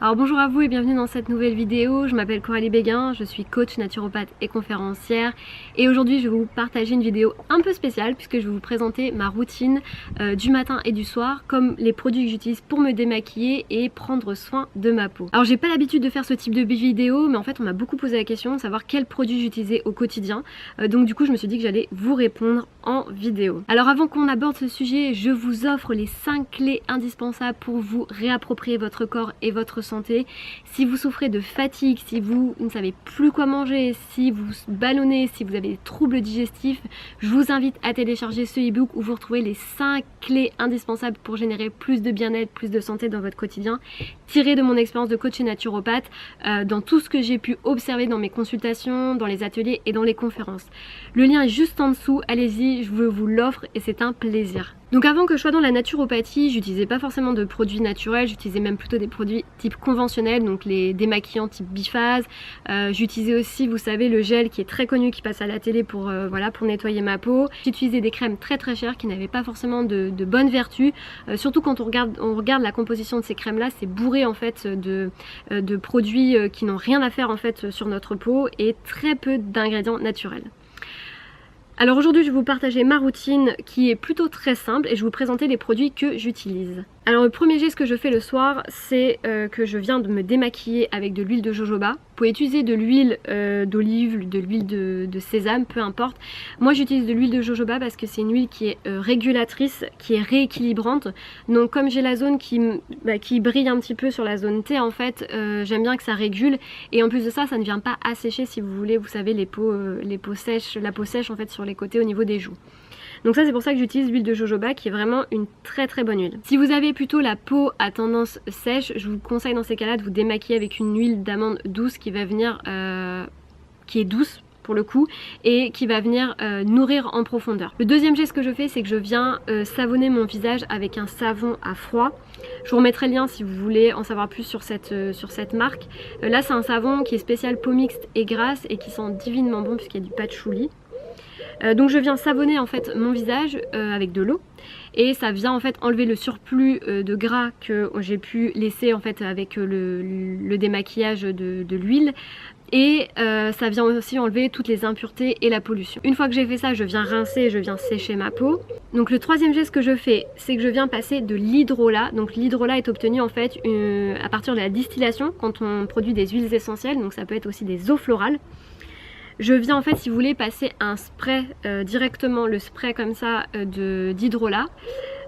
Alors bonjour à vous et bienvenue dans cette nouvelle vidéo. Je m'appelle Coralie Béguin, je suis coach naturopathe et conférencière et aujourd'hui je vais vous partager une vidéo un peu spéciale puisque je vais vous présenter ma routine du matin et du soir, comme les produits que j'utilise pour me démaquiller et prendre soin de ma peau. Alors j'ai pas l'habitude de faire ce type de vidéo, mais en fait on m'a beaucoup posé la question de savoir quels produits j'utilisais au quotidien, donc du coup je me suis dit que j'allais vous répondre en vidéo. Alors avant qu'on aborde ce sujet, je vous offre les 5 clés indispensables pour vous réapproprier votre corps et votre santé. Si vous souffrez de fatigue, si vous ne savez plus quoi manger, si vous ballonnez, si vous avez des troubles digestifs, je vous invite à télécharger ce e-book où vous retrouvez les 5 clés indispensables pour générer plus de bien-être, plus de santé dans votre quotidien, tiré de mon expérience de coach et naturopathe, dans tout ce que j'ai pu observer dans mes consultations, dans les ateliers et dans les conférences. Le lien est juste en dessous, allez-y, je vous l'offre et c'est un plaisir. Donc avant que je sois dans la naturopathie, j'utilisais pas forcément de produits naturels, j'utilisais même plutôt des produits type conventionnels, donc les démaquillants type biphase. J'utilisais aussi, vous savez, le gel qui est très connu, qui passe à la télé pour, voilà, pour nettoyer ma peau. J'utilisais des crèmes très chères qui n'avaient pas forcément de bonnes vertus, surtout quand on regarde la composition de ces crèmes là, c'est bourré en fait de produits qui n'ont rien à faire en fait sur notre peau et très peu d'ingrédients naturels. Alors aujourd'hui je vais vous partager ma routine qui est plutôt très simple et je vais vous présenter les produits que j'utilise. Alors le premier geste que je fais le soir, c'est que je viens de me démaquiller avec de l'huile de jojoba. Vous pouvez utiliser de l'huile d'olive, de l'huile de sésame, peu importe. Moi j'utilise de l'huile de jojoba parce que c'est une huile qui est régulatrice, qui est rééquilibrante. Donc comme j'ai la zone qui brille un petit peu sur la zone T en fait, j'aime bien que ça régule. Et en plus de ça, ça ne vient pas assécher si vous voulez, vous savez, les peaux sèches, la peau sèche en fait sur les côtés au niveau des joues. Donc ça c'est pour ça que j'utilise l'huile de jojoba qui est vraiment une très bonne huile. Si vous avez plutôt la peau à tendance sèche, je vous conseille dans ces cas-là de vous démaquiller avec une huile d'amande douce qui va venir, qui est douce pour le coup et qui va venir nourrir en profondeur. Le deuxième geste que je fais, c'est que je viens savonner mon visage avec un savon à froid. Je vous remettrai le lien si vous voulez en savoir plus sur cette marque. Là c'est un savon qui est spécial peau mixte et grasse et qui sent divinement bon puisqu'il y a du patchouli. Donc je viens savonner en fait mon visage avec de l'eau et ça vient en fait enlever le surplus de gras que j'ai pu laisser en fait avec le démaquillage de l'huile. Et ça vient aussi enlever toutes les impuretés et la pollution. Une fois que j'ai fait ça, je viens rincer et je viens sécher ma peau. Donc le troisième geste que je fais, c'est que je viens passer de l'hydrolat. Donc l'hydrolat est obtenu en fait à partir de la distillation quand on produit des huiles essentielles. Donc ça peut être aussi des eaux florales. Je viens en fait, si vous voulez, passer un spray directement, le spray comme ça d'hydrolat.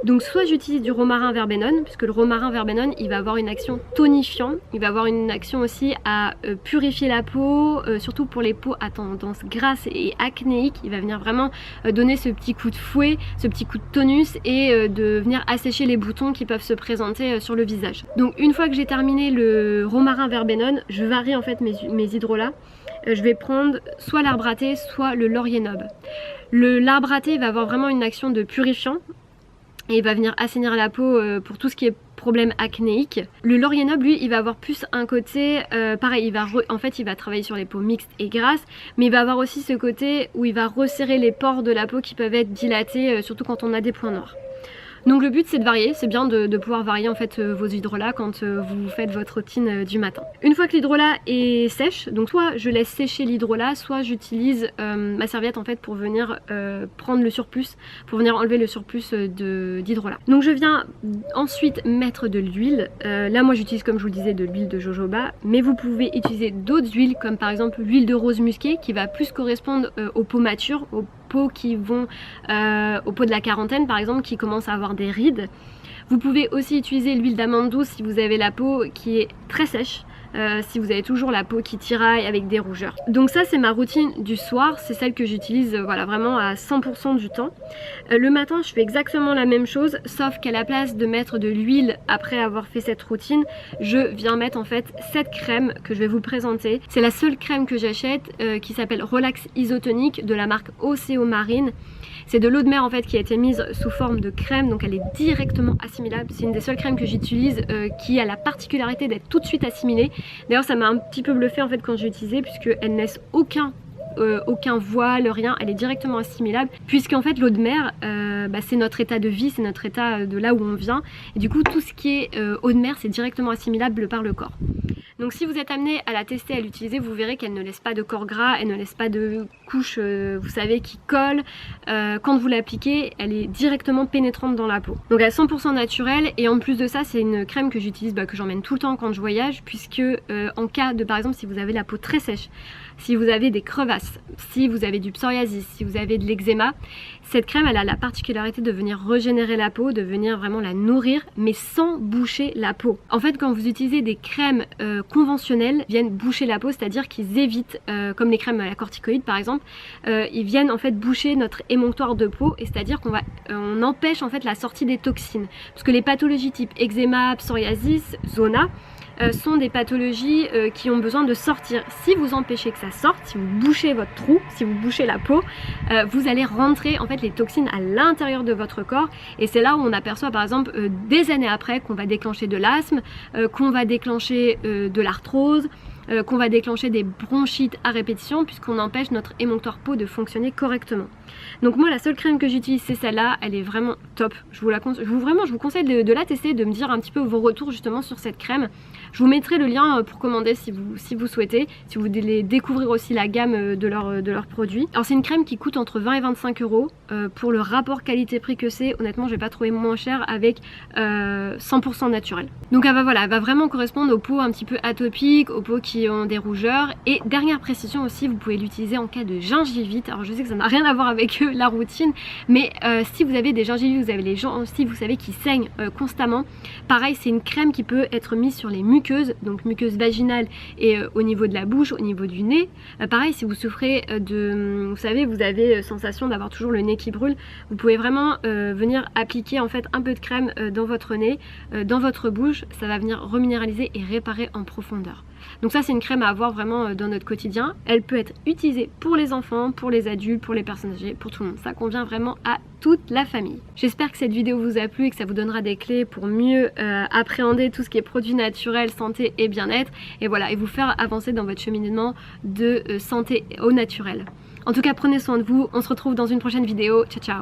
Donc soit j'utilise du romarin verbenone, puisque le romarin verbenone il va avoir une action tonifiante, il va avoir une action aussi à purifier la peau, surtout pour les peaux à tendance grasse et acnéique. Il va venir vraiment donner ce petit coup de fouet, ce petit coup de tonus et de venir assécher les boutons qui peuvent se présenter sur le visage. Donc une fois que j'ai terminé le romarin verbenone, je varie en fait mes hydrolats. Je vais prendre soit l'arbre à thé, soit le laurier noble. L'arbre à thé va avoir vraiment une action de purifiant et il va venir assainir la peau pour tout ce qui est problème acnéique. Le laurier noble, lui, il va avoir plus un côté, pareil, en fait il va travailler sur les peaux mixtes et grasses, mais il va avoir aussi ce côté où il va resserrer les pores de la peau qui peuvent être dilatés, surtout quand on a des points noirs. Donc le but c'est de varier, c'est bien de pouvoir varier en fait vos hydrolats quand vous faites votre routine du matin. Une fois que l'hydrolat est sèche, donc soit je laisse sécher l'hydrolat, soit j'utilise ma serviette en fait pour venir prendre le surplus, pour venir enlever le surplus d'hydrolat. Donc je viens ensuite mettre de l'huile, là moi j'utilise comme je vous le disais de l'huile de jojoba, mais vous pouvez utiliser d'autres huiles comme par exemple l'huile de rose musquée qui va plus correspondre aux peaux matures, aux peaux qui vont aux peaux de la quarantaine par exemple qui commencent à avoir des rides. Vous pouvez aussi utiliser l'huile d'amande douce si vous avez la peau qui est très sèche, si vous avez toujours la peau qui tiraille avec des rougeurs. Donc ça c'est ma routine du soir, c'est celle que j'utilise voilà, vraiment à 100% du temps. Le matin je fais exactement la même chose, sauf qu'à la place de mettre de l'huile après avoir fait cette routine, je viens mettre en fait cette crème que je vais vous présenter. C'est la seule crème que j'achète qui s'appelle Relax Isotonique de la marque Océo Marine. C'est de l'eau de mer en fait qui a été mise sous forme de crème, donc elle est directement assimilable. C'est une des seules crèmes que j'utilise qui a la particularité d'être tout de suite assimilée. D'ailleurs ça m'a un petit peu bluffé en fait quand j'ai utilisé puisqu'elle ne laisse aucun aucun voile, rien, elle est directement assimilable puisqu'en fait l'eau de mer c'est notre état de vie, c'est notre état de là où on vient et du coup tout ce qui est eau de mer c'est directement assimilable par le corps. Donc si vous êtes amené à la tester, à l'utiliser, vous verrez qu'elle ne laisse pas de corps gras, elle ne laisse pas de couche, vous savez, qui colle. Quand vous l'appliquez, elle est directement pénétrante dans la peau. Donc elle est 100% naturelle et en plus de ça, c'est une crème que j'utilise, que j'emmène tout le temps quand je voyage puisque en cas de, par exemple, si vous avez la peau très sèche, si vous avez des crevasses, si vous avez du psoriasis, si vous avez de l'eczéma, cette crème elle a la particularité de venir régénérer la peau, de venir vraiment la nourrir mais sans boucher la peau. En fait quand vous utilisez des crèmes conventionnelles, viennent boucher la peau, c'est-à-dire qu'ils évitent, comme les crèmes à la corticoïde par exemple, ils viennent en fait boucher notre émonctoire de peau et c'est-à-dire on empêche en fait la sortie des toxines. Parce que les pathologies type eczéma, psoriasis, zona, sont des pathologies qui ont besoin de sortir. Si vous empêchez que ça sorte, si vous bouchez votre trou, si vous bouchez la peau, vous allez rentrer en fait les toxines à l'intérieur de votre corps et c'est là où on aperçoit par exemple des années après qu'on va déclencher de l'asthme, qu'on va déclencher de l'arthrose, qu'on va déclencher des bronchites à répétition puisqu'on empêche notre émonctoire peau de fonctionner correctement. Donc moi la seule crème que j'utilise c'est celle-là, elle est vraiment top. Je vous conseille de la tester, de me dire un petit peu vos retours justement sur cette crème. Je vous mettrai le lien pour commander si vous souhaitez, si vous voulez découvrir aussi la gamme de leurs produits. Alors c'est une crème qui coûte entre 20 et 25 euros. Pour le rapport qualité-prix que c'est, honnêtement je vais pas trouver moins cher avec 100% naturel. Donc elle va vraiment correspondre aux peaux un petit peu atopiques, aux peaux qui ont des rougeurs. Et dernière précision aussi, vous pouvez l'utiliser en cas de gingivite. Alors je sais que ça n'a rien à voir avec la routine, mais si vous avez des gingivites, vous avez les gencives, vous savez, qui saignent constamment, pareil c'est une crème qui peut être mise sur les muqueuses, donc muqueuses vaginales et au niveau de la bouche, au niveau du nez. Pareil si vous souffrez vous savez, vous avez sensation d'avoir toujours le nez qui brûle, vous pouvez vraiment venir appliquer en fait un peu de crème dans votre nez, dans votre bouche, ça va venir reminéraliser et réparer en profondeur. Donc ça c'est une crème à avoir vraiment dans notre quotidien. Elle peut être utilisée pour les enfants, pour les adultes, pour les personnes âgées, pour tout le monde. Ça convient vraiment à toute la famille. J'espère que cette vidéo vous a plu et que ça vous donnera des clés pour mieux appréhender tout ce qui est produits naturels, santé et bien-être. Et voilà, et vous faire avancer dans votre cheminement de santé au naturel. En tout cas, prenez soin de vous. On se retrouve dans une prochaine vidéo. Ciao, ciao!